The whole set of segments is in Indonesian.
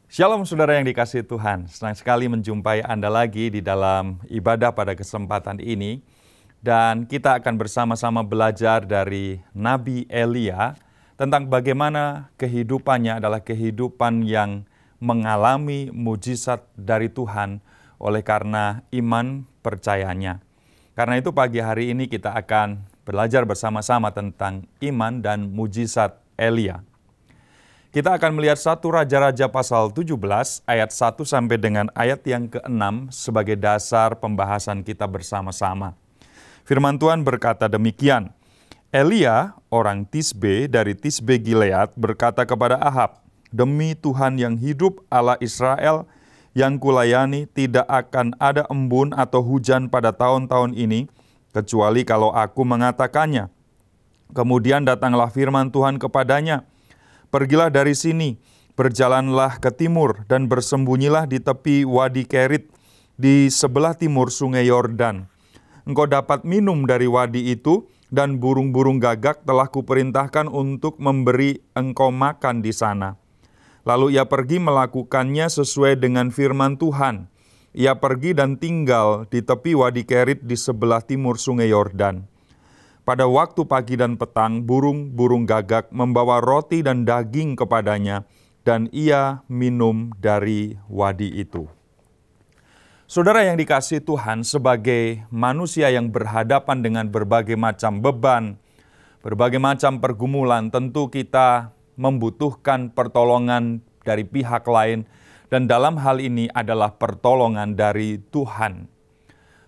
Shalom saudara yang dikasihi Tuhan, senang sekali menjumpai Anda lagi di dalam ibadah pada kesempatan ini. Dan kita akan bersama-sama belajar dari Nabi Elia tentang bagaimana kehidupannya adalah kehidupan yang mengalami mujizat dari Tuhan oleh karena iman percayanya. Karena itu pagi hari ini kita akan belajar bersama-sama tentang iman dan mujizat Elia. Kita akan melihat 1 Raja-Raja pasal 17 ayat 1 sampai dengan ayat yang ke-6 sebagai dasar pembahasan kita bersama-sama. Firman Tuhan berkata demikian, Elia, orang Tisbe dari Tisbe Gilead, berkata kepada Ahab, "Demi Tuhan yang hidup Allah Israel, yang kulayani, tidak akan ada embun atau hujan pada tahun-tahun ini, kecuali kalau aku mengatakannya." Kemudian datanglah firman Tuhan kepadanya, "Pergilah dari sini, berjalanlah ke timur, dan bersembunyilah di tepi Wadi Kerit, di sebelah timur sungai Yordan. Engkau dapat minum dari wadi itu, dan burung-burung gagak telah kuperintahkan untuk memberi engkau makan di sana." Lalu ia pergi melakukannya sesuai dengan firman Tuhan. Ia pergi dan tinggal di tepi Wadi Kerit di sebelah timur sungai Yordan. Pada waktu pagi dan petang, burung-burung gagak membawa roti dan daging kepadanya, dan ia minum dari wadi itu. Saudara yang dikasihi Tuhan, sebagai manusia yang berhadapan dengan berbagai macam beban, berbagai macam pergumulan, tentu kita membutuhkan pertolongan dari pihak lain, dan dalam hal ini adalah pertolongan dari Tuhan.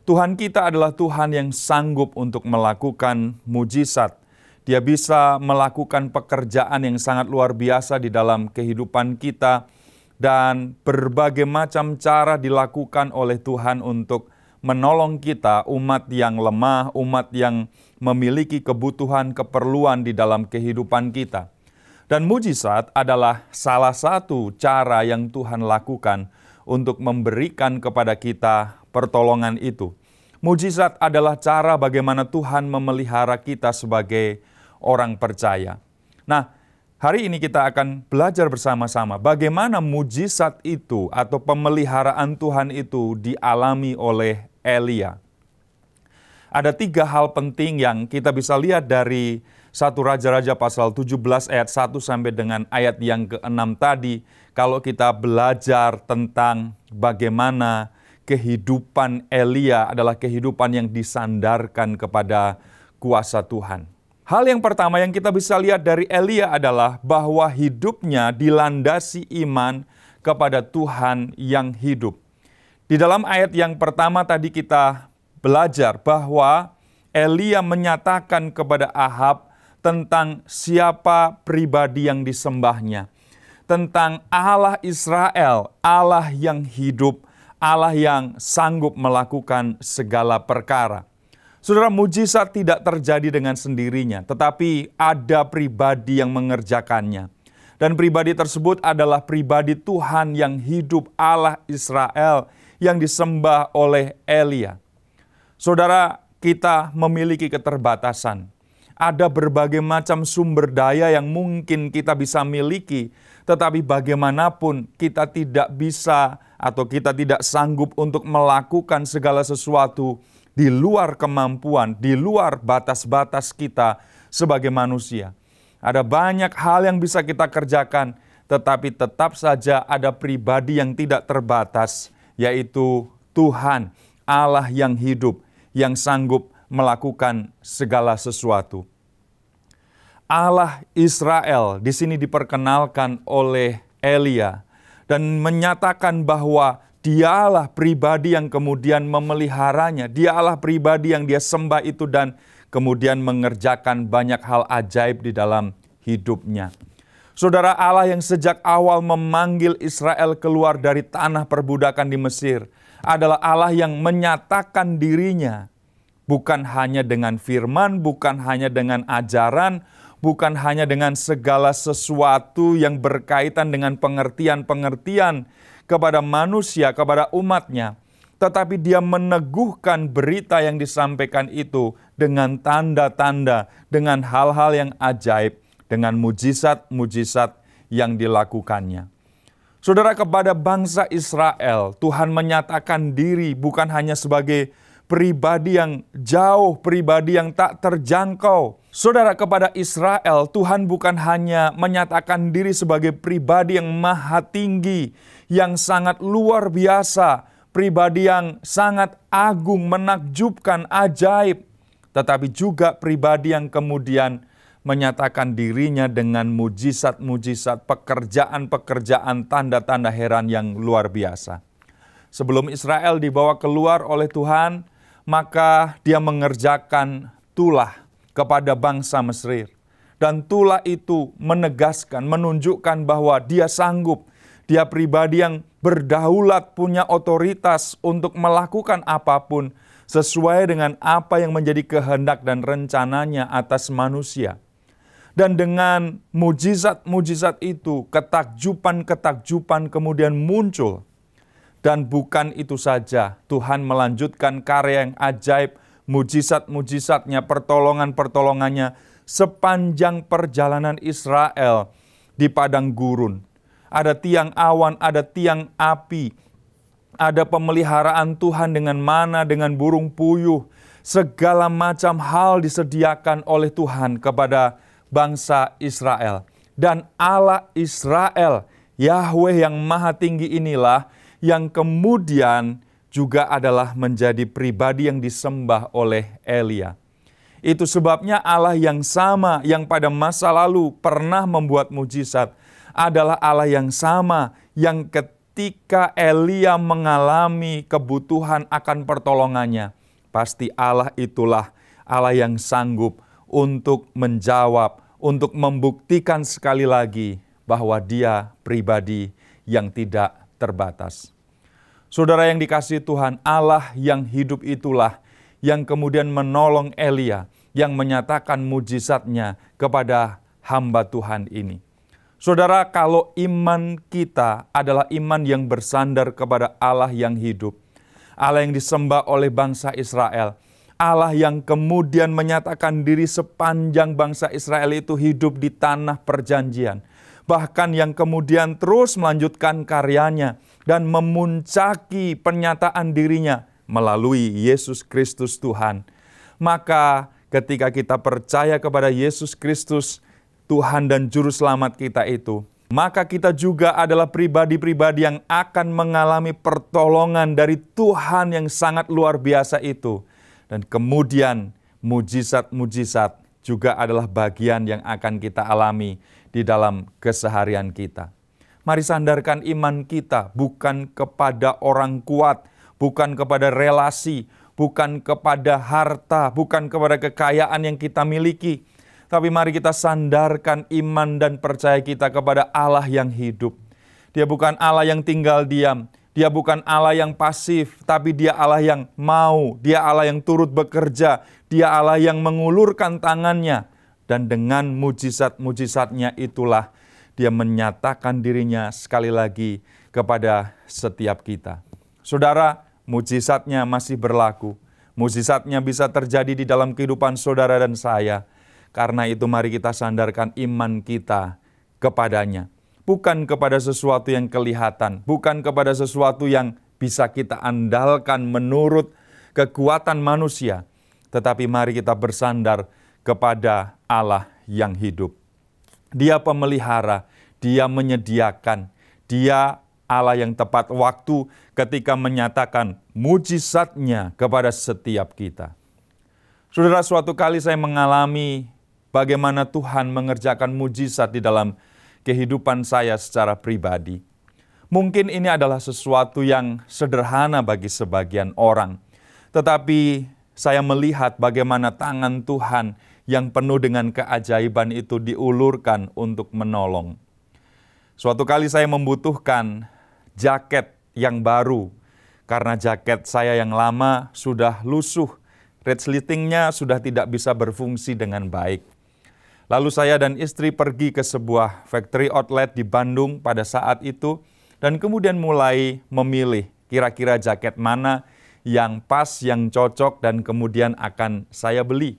Tuhan kita adalah Tuhan yang sanggup untuk melakukan mujizat. Dia bisa melakukan pekerjaan yang sangat luar biasa di dalam kehidupan kita, dan berbagai macam cara dilakukan oleh Tuhan untuk menolong kita, umat yang lemah, umat yang memiliki kebutuhan, keperluan di dalam kehidupan kita. Dan mujizat adalah salah satu cara yang Tuhan lakukan untuk memberikan kepada kita pertolongan itu. Mujizat adalah cara bagaimana Tuhan memelihara kita sebagai orang percaya. Nah, hari ini kita akan belajar bersama-sama bagaimana mujizat itu atau pemeliharaan Tuhan itu dialami oleh Elia. Ada 3 hal penting yang kita bisa lihat dari 1 Raja-Raja pasal 17 ayat 1 sampai dengan ayat yang ke-6 tadi. Kalau kita belajar tentang bagaimana kehidupan Elia adalah kehidupan yang disandarkan kepada kuasa Tuhan. Hal yang pertama yang kita bisa lihat dari Elia adalah bahwa hidupnya dilandasi iman kepada Tuhan yang hidup. Di dalam ayat yang pertama tadi kita belajar bahwa Elia menyatakan kepada Ahab tentang siapa pribadi yang disembahnya, tentang Allah Israel, Allah yang hidup, Allah yang sanggup melakukan segala perkara. Saudara, mujizat tidak terjadi dengan sendirinya, tetapi ada pribadi yang mengerjakannya. Dan pribadi tersebut adalah pribadi Tuhan yang hidup, Allah Israel, yang disembah oleh Elia. Saudara, kita memiliki keterbatasan. Ada berbagai macam sumber daya yang mungkin kita bisa miliki, tetapi bagaimanapun kita tidak bisa atau kita tidak sanggup untuk melakukan segala sesuatu di luar kemampuan, di luar batas-batas kita sebagai manusia. Ada banyak hal yang bisa kita kerjakan, tetapi tetap saja ada pribadi yang tidak terbatas, yaitu Tuhan, Allah yang hidup, yang sanggup melakukan segala sesuatu. Allah Israel di sini diperkenalkan oleh Elia dan menyatakan bahwa dialah pribadi yang kemudian memeliharanya. Dialah pribadi yang dia sembah itu dan kemudian mengerjakan banyak hal ajaib di dalam hidupnya. Saudara, Allah yang sejak awal memanggil Israel keluar dari tanah perbudakan di Mesir adalah Allah yang menyatakan dirinya. Bukan hanya dengan firman, bukan hanya dengan ajaran, bukan hanya dengan segala sesuatu yang berkaitan dengan pengertian-pengertian kepada manusia, kepada umatnya. Tetapi dia meneguhkan berita yang disampaikan itu dengan tanda-tanda, dengan hal-hal yang ajaib, dengan mujizat-mujizat yang dilakukannya. Saudara, kepada bangsa Israel, Tuhan menyatakan diri bukan hanya sebagai pribadi yang jauh, pribadi yang tak terjangkau. Saudara, kepada Israel, Tuhan bukan hanya menyatakan diri sebagai pribadi yang maha tinggi, yang sangat luar biasa, pribadi yang sangat agung, menakjubkan, ajaib, tetapi juga pribadi yang kemudian menyatakan dirinya dengan mujizat-mujizat, pekerjaan-pekerjaan, tanda-tanda heran yang luar biasa. Sebelum Israel dibawa keluar oleh Tuhan, maka dia mengerjakan tulah kepada bangsa Mesir. Dan tulah itu menegaskan, menunjukkan bahwa dia sanggup, dia pribadi yang berdaulat, punya otoritas untuk melakukan apapun sesuai dengan apa yang menjadi kehendak dan rencananya atas manusia. Dan dengan mujizat-mujizat itu, ketakjuban-ketakjuban kemudian muncul. Dan bukan itu saja, Tuhan melanjutkan karya yang ajaib, mujizat-mujizatnya, pertolongan-pertolongannya sepanjang perjalanan Israel di padang gurun. Ada tiang awan, ada tiang api, ada pemeliharaan Tuhan dengan mana, dengan burung puyuh. Segala macam hal disediakan oleh Tuhan kepada bangsa Israel. Dan Allah Israel, Yahweh yang maha tinggi inilah yang kemudian juga adalah menjadi pribadi yang disembah oleh Elia. Itu sebabnya Allah yang sama yang pada masa lalu pernah membuat mujizat adalah Allah yang sama yang ketika Elia mengalami kebutuhan akan pertolongannya, pasti Allah itulah Allah yang sanggup untuk menjawab, untuk membuktikan sekali lagi bahwa dia pribadi yang tidak terbatas. Saudara yang dikasihi Tuhan, Allah yang hidup itulah yang kemudian menolong Elia, yang menyatakan mujizatnya kepada hamba Tuhan ini. Saudara, kalau iman kita adalah iman yang bersandar kepada Allah yang hidup, Allah yang disembah oleh bangsa Israel, Allah yang kemudian menyatakan diri sepanjang bangsa Israel itu hidup di tanah perjanjian, bahkan yang kemudian terus melanjutkan karyanya dan memuncaki pernyataan dirinya melalui Yesus Kristus Tuhan. Maka ketika kita percaya kepada Yesus Kristus, Tuhan dan Juru Selamat kita itu, maka kita juga adalah pribadi-pribadi yang akan mengalami pertolongan dari Tuhan yang sangat luar biasa itu. Dan kemudian mujizat-mujizat juga adalah bagian yang akan kita alami di dalam keseharian kita. Mari sandarkan iman kita bukan kepada orang kuat, bukan kepada relasi, bukan kepada harta, bukan kepada kekayaan yang kita miliki. Tapi mari kita sandarkan iman dan percaya kita kepada Allah yang hidup. Dia bukan Allah yang tinggal diam. Dia bukan Allah yang pasif, tapi dia Allah yang mau. Dia Allah yang turut bekerja. Dia Allah yang mengulurkan tangannya. Dan dengan mujizat-mujizatnya itulah dia menyatakan dirinya sekali lagi kepada setiap kita. Saudara, mujizatnya masih berlaku. Mujizatnya bisa terjadi di dalam kehidupan saudara dan saya. Karena itu mari kita sandarkan iman kita kepadanya. Bukan kepada sesuatu yang kelihatan, bukan kepada sesuatu yang bisa kita andalkan menurut kekuatan manusia. Tetapi mari kita bersandar kepada Allah yang hidup. Dia pemelihara, dia menyediakan, dia Allah yang tepat waktu ketika menyatakan mujizatnya kepada setiap kita. Saudara, suatu kali saya mengalami bagaimana Tuhan mengerjakan mujizat di dalam kehidupan saya secara pribadi. Mungkin ini adalah sesuatu yang sederhana bagi sebagian orang. Tetapi saya melihat bagaimana tangan Tuhan yang penuh dengan keajaiban itu diulurkan untuk menolong. Suatu kali saya membutuhkan jaket yang baru. Karena jaket saya yang lama sudah lusuh. Resletingnya sudah tidak bisa berfungsi dengan baik. Lalu saya dan istri pergi ke sebuah factory outlet di Bandung pada saat itu dan kemudian mulai memilih kira-kira jaket mana yang pas, yang cocok dan kemudian akan saya beli.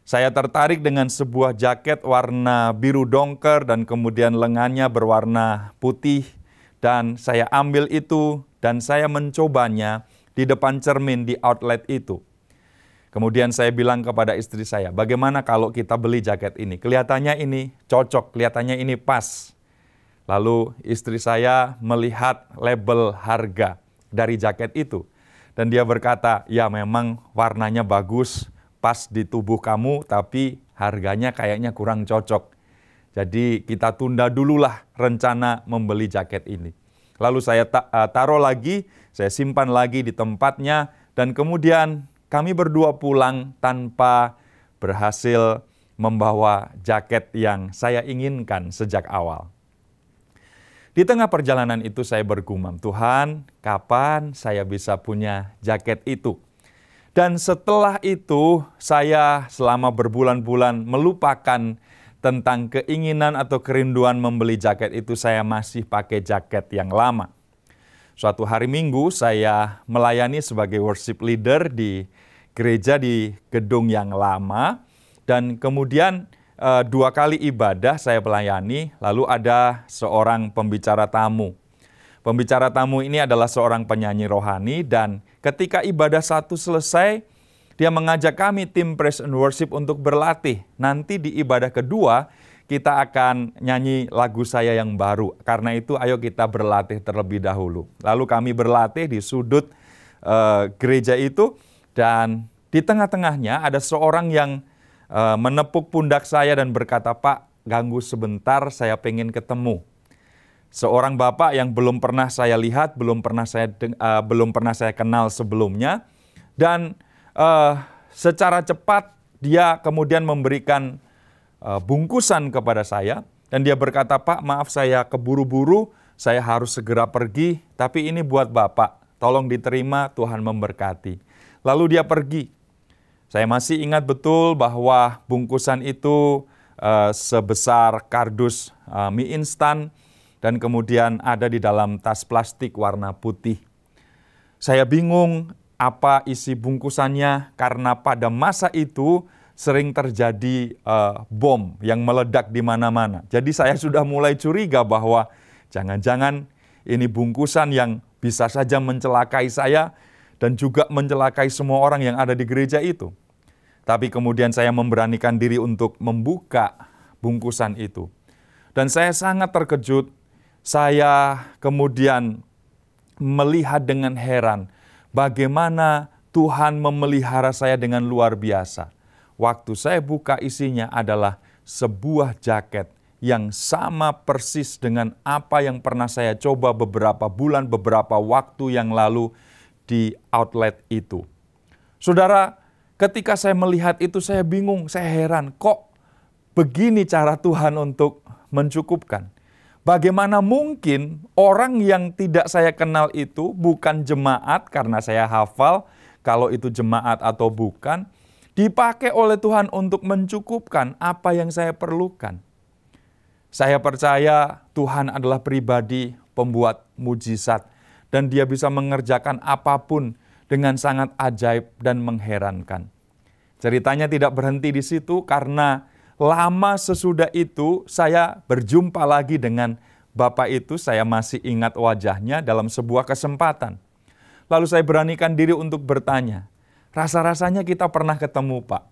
Saya tertarik dengan sebuah jaket warna biru dongker dan kemudian lengannya berwarna putih dan saya ambil itu dan saya mencobanya di depan cermin di outlet itu. Kemudian saya bilang kepada istri saya, bagaimana kalau kita beli jaket ini? Kelihatannya ini cocok, kelihatannya ini pas. Lalu istri saya melihat label harga dari jaket itu. Dan dia berkata, ya memang warnanya bagus, pas di tubuh kamu, tapi harganya kayaknya kurang cocok. Jadi kita tunda dululah rencana membeli jaket ini. Lalu saya taruh lagi, saya simpan lagi di tempatnya, dan kemudian kami berdua pulang tanpa berhasil membawa jaket yang saya inginkan sejak awal. Di tengah perjalanan itu saya bergumam, Tuhan, kapan saya bisa punya jaket itu? Dan setelah itu saya selama berbulan-bulan melupakan tentang keinginan atau kerinduan membeli jaket itu, saya masih pakai jaket yang lama. Suatu hari Minggu saya melayani sebagai worship leader di gereja di gedung yang lama, dan kemudian 2 kali ibadah saya melayani, lalu ada seorang pembicara tamu. Pembicara tamu ini adalah seorang penyanyi rohani, dan ketika ibadah satu selesai, dia mengajak kami tim praise and worship untuk berlatih. Nanti di ibadah kedua, kita akan nyanyi lagu saya yang baru. Karena itu ayo kita berlatih terlebih dahulu. Lalu kami berlatih di sudut gereja itu, dan di tengah-tengahnya ada seorang yang menepuk pundak saya dan berkata, Pak, ganggu sebentar, saya pengen ketemu. Seorang bapak yang belum pernah saya lihat, belum pernah saya kenal sebelumnya, dan secara cepat dia kemudian memberikan bungkusan kepada saya, dan dia berkata, Pak, maaf saya keburu-buru, saya harus segera pergi, tapi ini buat Bapak, tolong diterima, Tuhan memberkati. Lalu dia pergi. Saya masih ingat betul bahwa bungkusan itu sebesar kardus mie instan, dan kemudian ada di dalam tas plastik warna putih. Saya bingung apa isi bungkusannya, karena pada masa itu sering terjadi bom yang meledak di mana-mana. Jadi saya sudah mulai curiga bahwa jangan-jangan ini bungkusan yang bisa saja mencelakai saya dan juga mencelakai semua orang yang ada di gereja itu. Tapi kemudian saya memberanikan diri untuk membuka bungkusan itu. Dan saya sangat terkejut. Saya kemudian melihat dengan heran bagaimana Tuhan memelihara saya dengan luar biasa. Waktu saya buka, isinya adalah sebuah jaket yang sama persis dengan apa yang pernah saya coba beberapa bulan, beberapa waktu yang lalu di outlet itu. Saudara, ketika saya melihat itu saya bingung, saya heran, kok begini cara Tuhan untuk mencukupkan? Bagaimana mungkin orang yang tidak saya kenal itu bukan jemaat, karena saya hafal kalau itu jemaat atau bukan, dipakai oleh Tuhan untuk mencukupkan apa yang saya perlukan. Saya percaya Tuhan adalah pribadi pembuat mujizat, dan Dia bisa mengerjakan apapun dengan sangat ajaib dan mengherankan. Ceritanya tidak berhenti di situ, karena lama sesudah itu saya berjumpa lagi dengan bapak itu. Saya masih ingat wajahnya dalam sebuah kesempatan. Lalu saya beranikan diri untuk bertanya, rasa-rasanya kita pernah ketemu, Pak.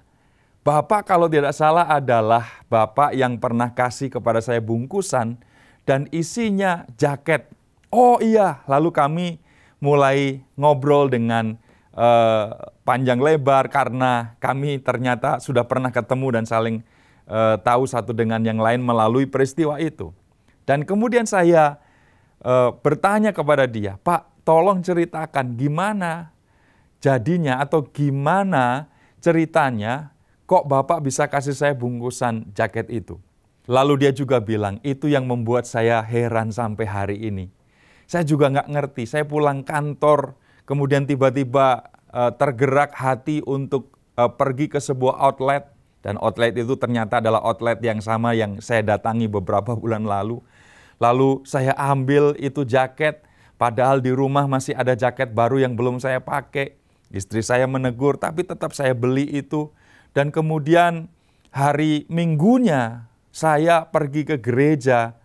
Bapak kalau tidak salah adalah bapak yang pernah kasih kepada saya bungkusan dan isinya jaket. Oh iya, lalu kami mulai ngobrol dengan panjang lebar, karena kami ternyata sudah pernah ketemu dan saling tahu satu dengan yang lain melalui peristiwa itu. Dan kemudian saya bertanya kepada dia, Pak, tolong ceritakan gimana jadinya atau gimana ceritanya kok Bapak bisa kasih saya bungkusan jaket itu. Lalu dia juga bilang, itu yang membuat saya heran sampai hari ini. Saya juga nggak ngerti, saya pulang kantor, kemudian tiba-tiba tergerak hati untuk pergi ke sebuah outlet. Dan outlet itu ternyata adalah outlet yang sama yang saya datangi beberapa bulan lalu. Lalu saya ambil itu jaket, padahal di rumah masih ada jaket baru yang belum saya pakai. Istri saya menegur, tapi tetap saya beli itu. Dan kemudian hari Minggunya saya pergi ke gereja,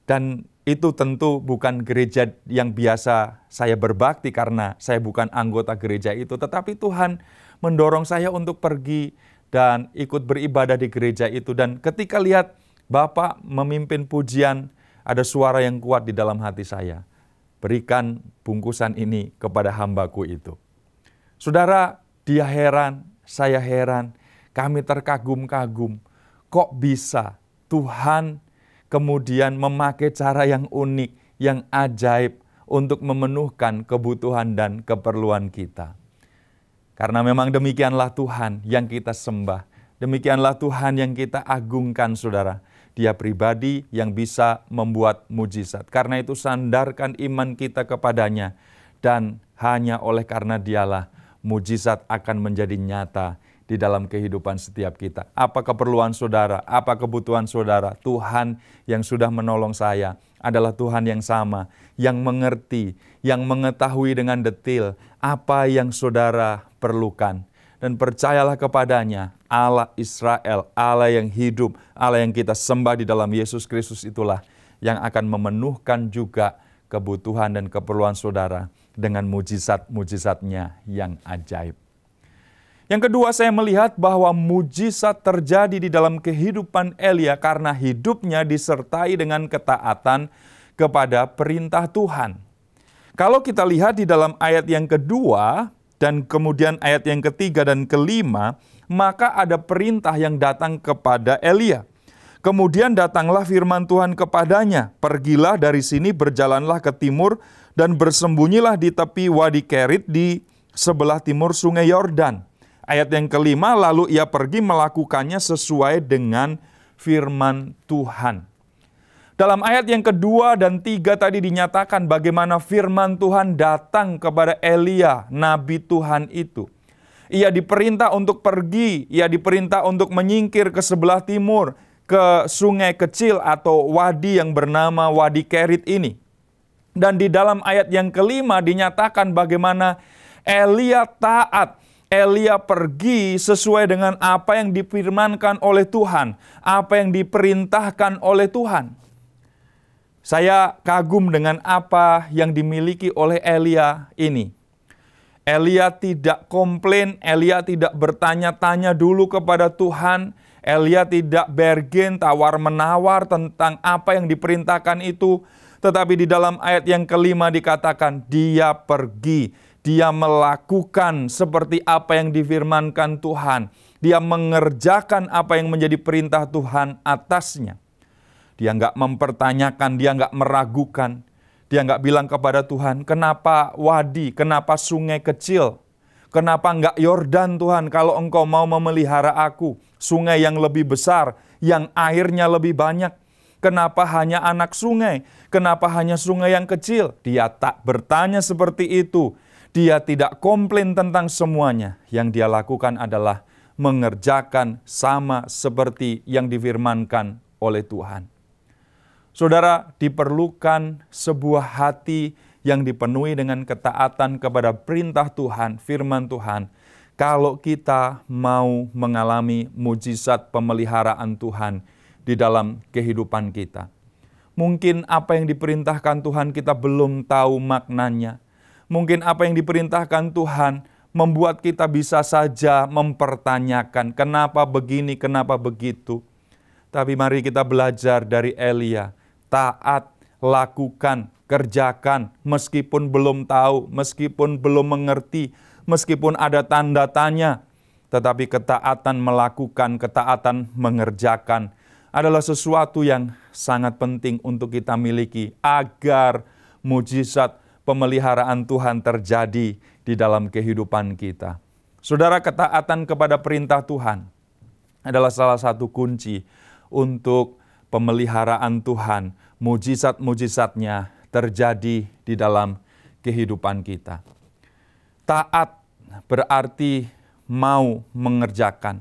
dan itu tentu bukan gereja yang biasa saya berbakti karena saya bukan anggota gereja itu. Tetapi Tuhan mendorong saya untuk pergi dan ikut beribadah di gereja itu. Dan ketika lihat Bapak memimpin pujian, ada suara yang kuat di dalam hati saya. Berikan bungkusan ini kepada hambaku itu. Saudara, dia heran, saya heran, kami terkagum-kagum. Kok bisa Tuhan kemudian memakai cara yang unik, yang ajaib untuk memenuhkan kebutuhan dan keperluan kita. Karena memang demikianlah Tuhan yang kita sembah. Demikianlah Tuhan yang kita agungkan, saudara. Dia pribadi yang bisa membuat mujizat. Karena itu sandarkan iman kita kepadanya. Dan hanya oleh karena dialah mujizat akan menjadi nyata di dalam kehidupan setiap kita. Apa keperluan saudara, apa kebutuhan saudara, Tuhan yang sudah menolong saya adalah Tuhan yang sama, yang mengerti, yang mengetahui dengan detail apa yang saudara perlukan. Dan percayalah kepadanya, Allah Israel, Allah yang hidup, Allah yang kita sembah di dalam Yesus Kristus itulah yang akan memenuhkan juga kebutuhan dan keperluan saudara dengan mujizat-mujizatnya yang ajaib. Yang kedua, saya melihat bahwa mujizat terjadi di dalam kehidupan Elia karena hidupnya disertai dengan ketaatan kepada perintah Tuhan. Kalau kita lihat di dalam ayat yang kedua dan kemudian ayat yang ketiga dan kelima, maka ada perintah yang datang kepada Elia. Kemudian datanglah firman Tuhan kepadanya, "Pergilah dari sini, berjalanlah ke timur dan bersembunyilah di tepi Wadi Kerit di sebelah timur sungai Yordan." Ayat yang kelima, lalu ia pergi melakukannya sesuai dengan firman Tuhan. Dalam ayat yang kedua dan tiga tadi dinyatakan bagaimana firman Tuhan datang kepada Elia, nabi Tuhan itu. Ia diperintah untuk pergi, ia diperintah untuk menyingkir ke sebelah timur, ke sungai kecil atau wadi yang bernama Wadi Kerit ini. Dan di dalam ayat yang kelima dinyatakan bagaimana Elia taat. Elia pergi sesuai dengan apa yang difirmankan oleh Tuhan, apa yang diperintahkan oleh Tuhan. Saya kagum dengan apa yang dimiliki oleh Elia ini. Elia tidak komplain, Elia tidak bertanya-tanya dulu kepada Tuhan, Elia tidak bergen, tawar-menawar tentang apa yang diperintahkan itu. Tetapi di dalam ayat yang kelima dikatakan, dia pergi. Dia melakukan seperti apa yang difirmankan Tuhan. Dia mengerjakan apa yang menjadi perintah Tuhan atasnya. Dia nggak mempertanyakan, dia nggak meragukan. Dia nggak bilang kepada Tuhan, kenapa wadi, kenapa sungai kecil? Kenapa nggak Yordan Tuhan kalau engkau mau memelihara aku? Sungai yang lebih besar, yang airnya lebih banyak. Kenapa hanya anak sungai? Kenapa hanya sungai yang kecil? Dia tak bertanya seperti itu. Dia tidak komplain tentang semuanya. Yang dia lakukan adalah mengerjakan sama seperti yang difirmankan oleh Tuhan. Saudara, diperlukan sebuah hati yang dipenuhi dengan ketaatan kepada perintah Tuhan, firman Tuhan. Kalau kita mau mengalami mujizat pemeliharaan Tuhan di dalam kehidupan kita. Mungkin apa yang diperintahkan Tuhan kita belum tahu maknanya. Mungkin apa yang diperintahkan Tuhan membuat kita bisa saja mempertanyakan kenapa begini, kenapa begitu. Tapi mari kita belajar dari Elia. Taat, lakukan, kerjakan meskipun belum tahu, meskipun belum mengerti, meskipun ada tanda tanya. Tetapi ketaatan melakukan, ketaatan mengerjakan adalah sesuatu yang sangat penting untuk kita miliki agar mujizat pemeliharaan Tuhan terjadi di dalam kehidupan kita. Saudara, ketaatan kepada perintah Tuhan adalah salah satu kunci untuk pemeliharaan Tuhan, mujizat-mujizatnya terjadi di dalam kehidupan kita. Taat berarti mau mengerjakan.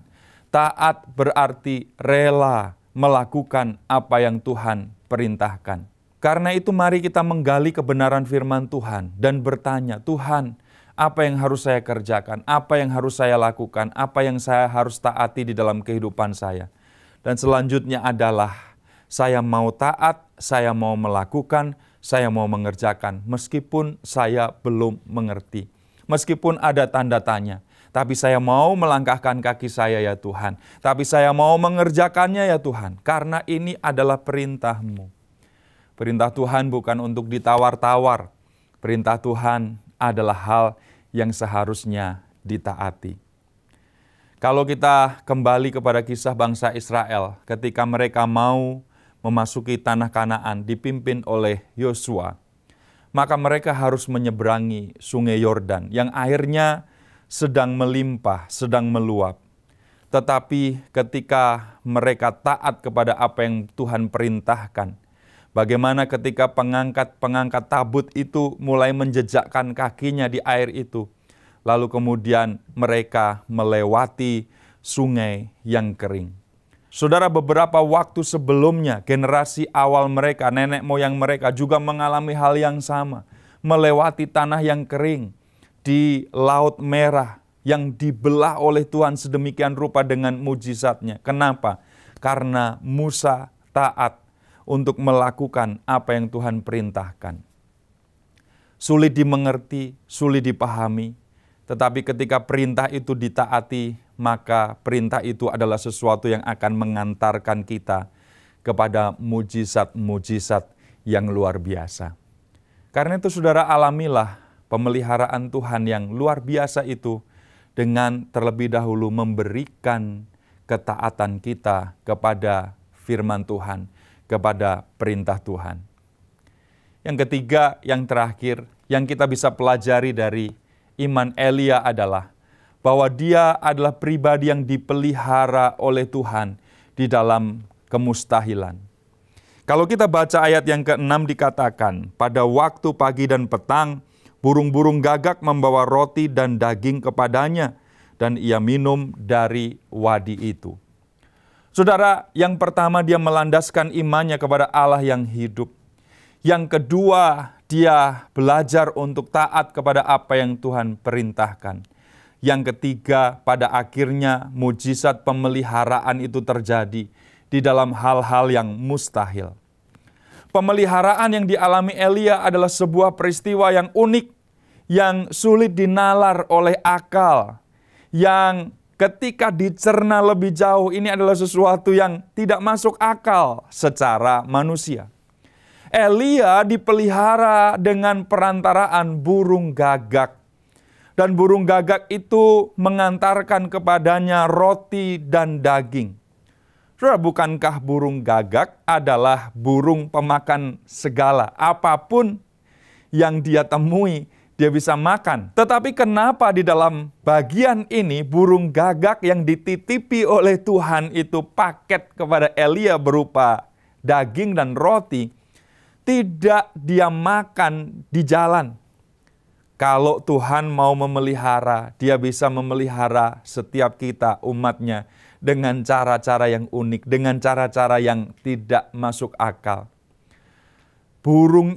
Taat berarti rela melakukan apa yang Tuhan perintahkan. Karena itu mari kita menggali kebenaran firman Tuhan dan bertanya, Tuhan, apa yang harus saya kerjakan? Apa yang harus saya lakukan? Apa yang saya harus taati di dalam kehidupan saya? Dan selanjutnya adalah saya mau taat, saya mau melakukan, saya mau mengerjakan, meskipun saya belum mengerti. Meskipun ada tanda tanya, tapi saya mau melangkahkan kaki saya ya Tuhan. Tapi saya mau mengerjakannya ya Tuhan, karena ini adalah perintah-Mu. Perintah Tuhan bukan untuk ditawar-tawar. Perintah Tuhan adalah hal yang seharusnya ditaati. Kalau kita kembali kepada kisah bangsa Israel, ketika mereka mau memasuki tanah Kanaan dipimpin oleh Yosua, maka mereka harus menyeberangi sungai Yordan yang airnya sedang melimpah, sedang meluap. Tetapi ketika mereka taat kepada apa yang Tuhan perintahkan, bagaimana ketika pengangkat tabut itu mulai menjejakkan kakinya di air itu, lalu kemudian mereka melewati sungai yang kering. Saudara, beberapa waktu sebelumnya, generasi awal mereka, nenek moyang mereka juga mengalami hal yang sama. Melewati tanah yang kering di Laut Merah yang dibelah oleh Tuhan sedemikian rupa dengan mujizatnya. Kenapa? Karena Musa taat untuk melakukan apa yang Tuhan perintahkan. Sulit dimengerti, sulit dipahami, tetapi ketika perintah itu ditaati, maka perintah itu adalah sesuatu yang akan mengantarkan kita kepada mujizat-mujizat yang luar biasa. Karena itu saudara, alamilah pemeliharaan Tuhan yang luar biasa itu dengan terlebih dahulu memberikan ketaatan kita kepada firman Tuhan, kepada perintah Tuhan. Yang ketiga, yang terakhir, yang kita bisa pelajari dari iman Elia adalah bahwa dia adalah pribadi yang dipelihara oleh Tuhan di dalam kemustahilan. Kalau kita baca ayat yang ke-6 dikatakan, pada waktu pagi dan petang, burung-burung gagak membawa roti dan daging kepadanya, dan ia minum dari wadi itu. Saudara, yang pertama dia melandaskan imannya kepada Allah yang hidup. Yang kedua, dia belajar untuk taat kepada apa yang Tuhan perintahkan. Yang ketiga, pada akhirnya mujizat pemeliharaan itu terjadi di dalam hal-hal yang mustahil. Pemeliharaan yang dialami Elia adalah sebuah peristiwa yang unik, yang sulit dinalar oleh akal, yang ketika dicerna lebih jauh ini adalah sesuatu yang tidak masuk akal secara manusia. Elia dipelihara dengan perantaraan burung gagak. Dan burung gagak itu mengantarkan kepadanya roti dan daging. Saudara, bukankah burung gagak adalah burung pemakan segala? Apapun yang dia temui, dia bisa makan. Tetapi kenapa di dalam bagian ini burung gagak yang dititipi oleh Tuhan itu paket kepada Elia berupa daging dan roti, tidak dia makan di jalan? Kalau Tuhan mau memelihara, dia bisa memelihara setiap kita, umatnya, dengan cara-cara yang unik, dengan cara-cara yang tidak masuk akal. Burung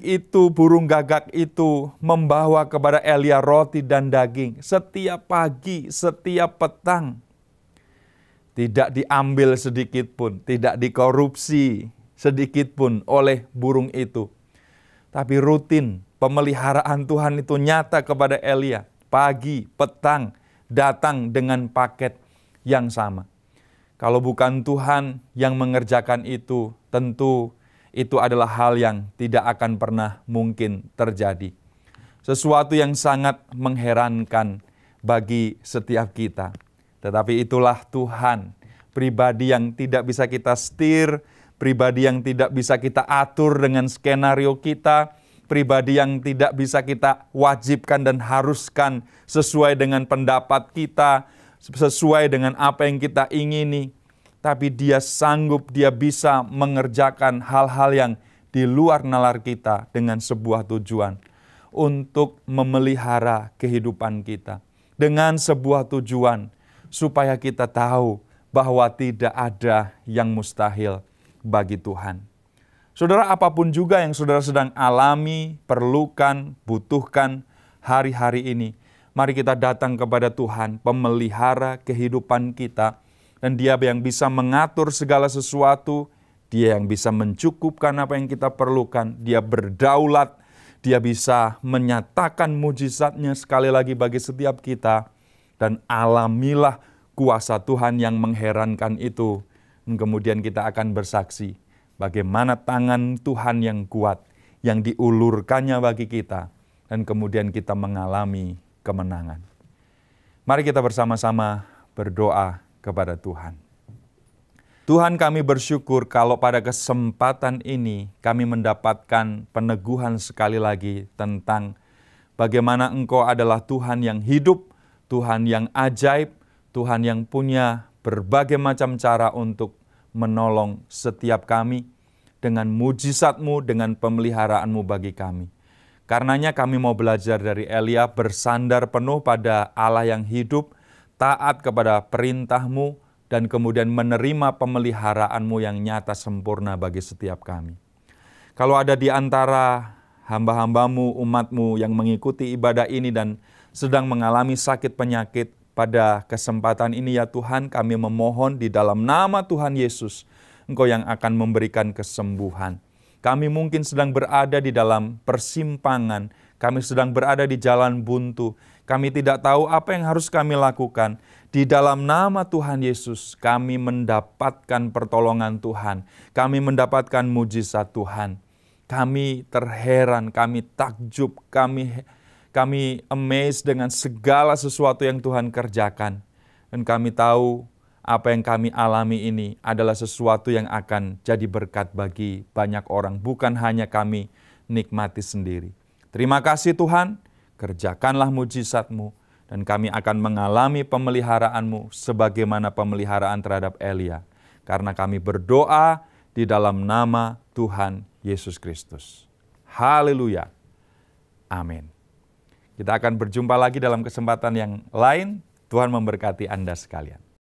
gagak itu membawa kepada Elia roti dan daging setiap pagi, setiap petang. Tidak diambil sedikit pun, tidak dikorupsi sedikit pun oleh burung itu. Tapi rutin, pemeliharaan Tuhan itu nyata kepada Elia. Pagi, petang, datang dengan paket yang sama. Kalau bukan Tuhan yang mengerjakan itu, tentu itu adalah hal yang tidak akan pernah mungkin terjadi. Sesuatu yang sangat mengherankan bagi setiap kita. Tetapi itulah Tuhan, pribadi yang tidak bisa kita setir, pribadi yang tidak bisa kita atur dengan skenario kita, pribadi yang tidak bisa kita wajibkan dan haruskan sesuai dengan pendapat kita, sesuai dengan apa yang kita ingini. Tapi dia sanggup, dia bisa mengerjakan hal-hal yang di luar nalar kita dengan sebuah tujuan untuk memelihara kehidupan kita. Dengan sebuah tujuan supaya kita tahu bahwa tidak ada yang mustahil bagi Tuhan. Saudara, apapun juga yang saudara sedang alami, perlukan, butuhkan hari-hari ini, mari kita datang kepada Tuhan, pemelihara kehidupan kita, dan Dia yang bisa mengatur segala sesuatu Dia yang bisa mencukupkan apa yang kita perlukan. Dia berdaulat. Dia bisa menyatakan mujizatnya sekali lagi bagi setiap kita. Dan alamilah kuasa Tuhan yang mengherankan itu. Dan kemudian kita akan bersaksi bagaimana tangan Tuhan yang kuat, yang diulurkannya bagi kita. Dan kemudian kita mengalami kemenangan. Mari kita bersama-sama berdoa kepada Tuhan. Tuhan, kami bersyukur kalau pada kesempatan ini kami mendapatkan peneguhan sekali lagi tentang bagaimana Engkau adalah Tuhan yang hidup, Tuhan yang ajaib, Tuhan yang punya berbagai macam cara untuk menolong setiap kami dengan mujizat-Mu, dengan pemeliharaan-Mu bagi kami. Karenanya kami mau belajar dari Elia bersandar penuh pada Allah yang hidup, taat kepada perintah-Mu, dan kemudian menerima pemeliharaan-Mu yang nyata sempurna bagi setiap kami. Kalau ada di antara hamba-hamba-Mu, umat-Mu yang mengikuti ibadah ini dan sedang mengalami sakit penyakit, pada kesempatan ini ya Tuhan, kami memohon di dalam nama Tuhan Yesus, Engkau yang akan memberikan kesembuhan. Kami mungkin sedang berada di dalam persimpangan, kami sedang berada di jalan buntu, kami tidak tahu apa yang harus kami lakukan. Di dalam nama Tuhan Yesus, kami mendapatkan pertolongan Tuhan. Kami mendapatkan mujizat Tuhan. Kami terheran, kami takjub, kami amazed dengan segala sesuatu yang Tuhan kerjakan. Dan kami tahu apa yang kami alami ini adalah sesuatu yang akan jadi berkat bagi banyak orang. Bukan hanya kami nikmati sendiri. Terima kasih Tuhan, kerjakanlah mujizat-Mu. Dan kami akan mengalami pemeliharaan-Mu sebagaimana pemeliharaan terhadap Elia. Karena kami berdoa di dalam nama Tuhan Yesus Kristus. Haleluya. Amin. Kita akan berjumpa lagi dalam kesempatan yang lain. Tuhan memberkati Anda sekalian.